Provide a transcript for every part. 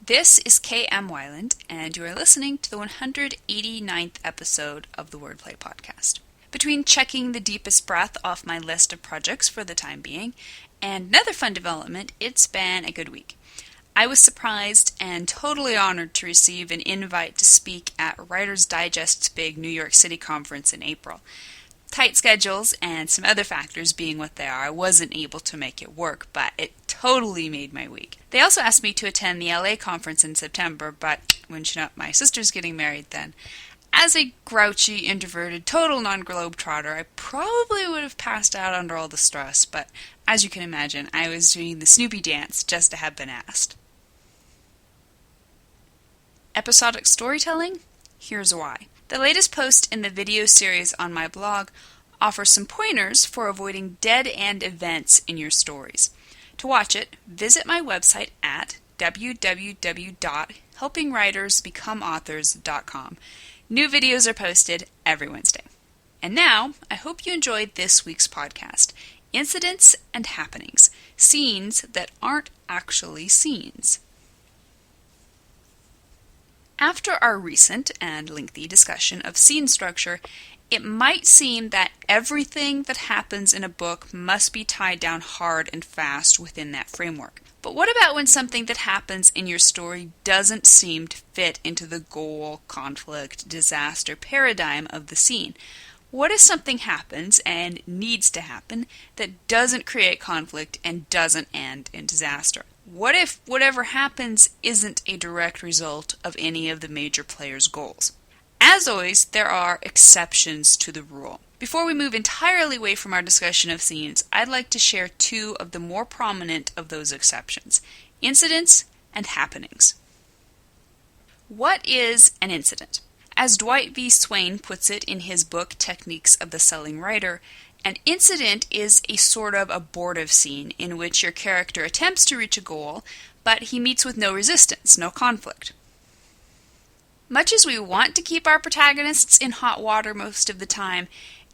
This is K.M. Weiland, and you are listening to the 189th episode of the Wordplay Podcast. Between checking the deepest breath off my list of projects for the time being and another fun development, it's been a good week. I was surprised and totally honored to receive an invite to speak at Writer's Digest's big New York City conference in April. Tight schedules and some other factors being what they are, I wasn't able to make it work, but it totally made my week. They also asked me to attend the LA conference in September, but wouldn't you know, my sister's getting married then. As a grouchy, introverted, total non-globetrotter, I probably would have passed out under all the stress, but as you can imagine, I was doing the Snoopy dance just to have been asked. Episodic storytelling? Here's why. The latest post in the video series on my blog offers some pointers for avoiding dead-end events in your stories. To watch it, visit my website at www.helpingwritersbecomeauthors.com. New videos are posted every Wednesday. And now, I hope you enjoyed this week's podcast, Incidents and Happenings, Scenes that Aren't Actually Scenes. After our recent and lengthy discussion of scene structure, it might seem that everything that happens in a book must be tied down hard and fast within that framework. But what about when something that happens in your story doesn't seem to fit into the goal, conflict, disaster paradigm of the scene? What if something happens and needs to happen that doesn't create conflict and doesn't end in disaster? What if whatever happens isn't a direct result of any of the major players' goals? As always, there are exceptions to the rule. Before we move entirely away from our discussion of scenes, I'd like to share two of the more prominent of those exceptions: incidents and happenings. What is an incident? As Dwight V. Swain puts it in his book Techniques of the Selling Writer, an incident is a sort of abortive scene in which your character attempts to reach a goal, but he meets with no resistance, no conflict. Much as we want to keep our protagonists in hot water most of the time,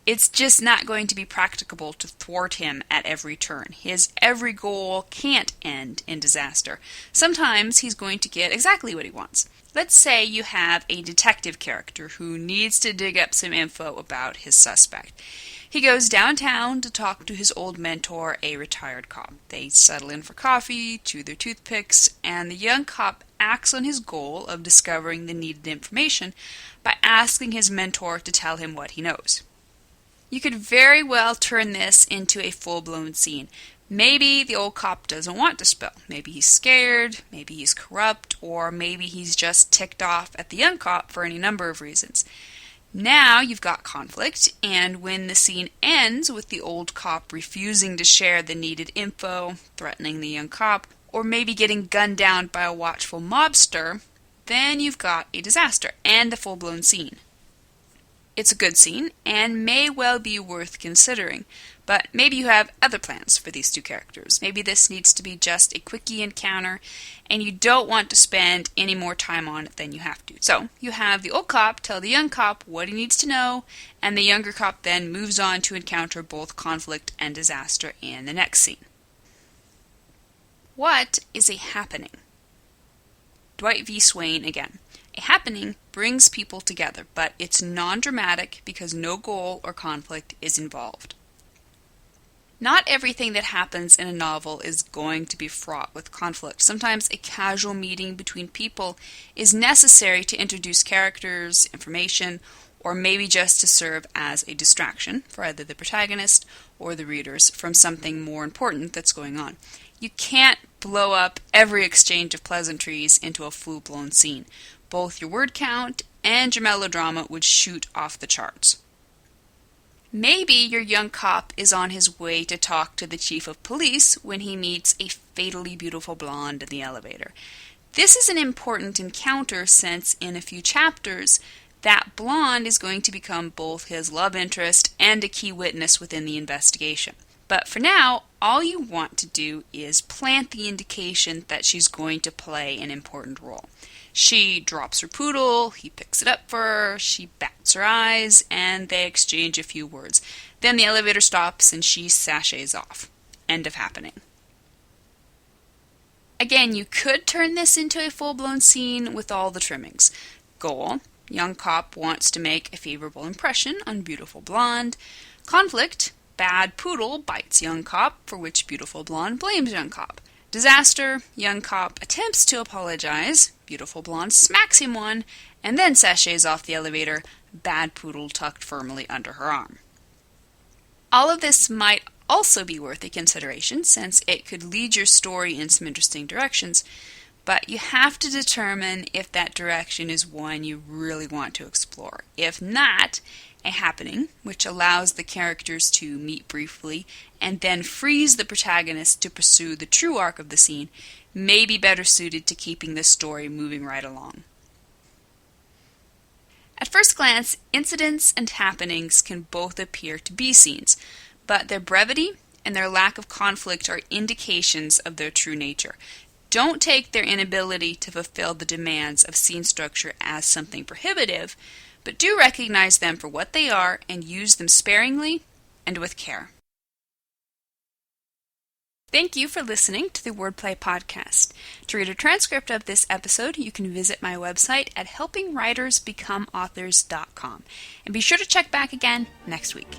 it's just not going to be practicable to thwart him at every turn. His every goal can't end in disaster. Sometimes he's going to get exactly what he wants. Let's say you have a detective character who needs to dig up some info about his suspect. He goes downtown to talk to his old mentor, a retired cop. They settle in for coffee, chew their toothpicks, and the young cop acts on his goal of discovering the needed information by asking his mentor to tell him what he knows. You could very well turn this into a full-blown scene. Maybe the old cop doesn't want to spill. Maybe he's scared, maybe he's corrupt, or maybe he's just ticked off at the young cop for any number of reasons. Now you've got conflict, and when the scene ends with the old cop refusing to share the needed info, threatening the young cop, or maybe getting gunned down by a watchful mobster, then you've got a disaster and a full-blown scene. It's a good scene, and may well be worth considering, but maybe you have other plans for these two characters. Maybe this needs to be just a quickie encounter, and you don't want to spend any more time on it than you have to. So, you have the old cop tell the young cop what he needs to know, and the younger cop then moves on to encounter both conflict and disaster in the next scene. What is a happening? Dwight V. Swain again. A happening brings people together, but it's non-dramatic because no goal or conflict is involved. Not everything that happens in a novel is going to be fraught with conflict. Sometimes a casual meeting between people is necessary to introduce characters, information, or maybe just to serve as a distraction for either the protagonist or the readers from something more important that's going on. You can't blow up every exchange of pleasantries into a full-blown scene. Both your word count and your melodrama would shoot off the charts. Maybe your young cop is on his way to talk to the chief of police when he meets a fatally beautiful blonde in the elevator. This is an important encounter since in a few chapters, that blonde is going to become both his love interest and a key witness within the investigation. But for now, all you want to do is plant the indication that she's going to play an important role. She drops her poodle, he picks it up for her, she bats her eyes, and they exchange a few words. Then the elevator stops and she sashays off. End of happening. Again, you could turn this into a full-blown scene with all the trimmings. Goal: young cop wants to make a favorable impression on beautiful blonde. Conflict: bad poodle bites young cop, for which beautiful blonde blames young cop. Disaster: young cop attempts to apologize, beautiful blonde smacks him one, and then sashays off the elevator, bad poodle tucked firmly under her arm. All of this might also be worth a consideration, since it could lead your story in some interesting directions, but you have to determine if that direction is one you really want to explore. If not, a happening, which allows the characters to meet briefly and then frees the protagonist to pursue the true arc of the scene, may be better suited to keeping the story moving right along. At first glance, incidents and happenings can both appear to be scenes, but their brevity and their lack of conflict are indications of their true nature. Don't take their inability to fulfill the demands of scene structure as something prohibitive, but do recognize them for what they are and use them sparingly and with care. Thank you for listening to the Wordplay Podcast. To read a transcript of this episode, you can visit my website at helpingwritersbecomeauthors.com. And be sure to check back again next week.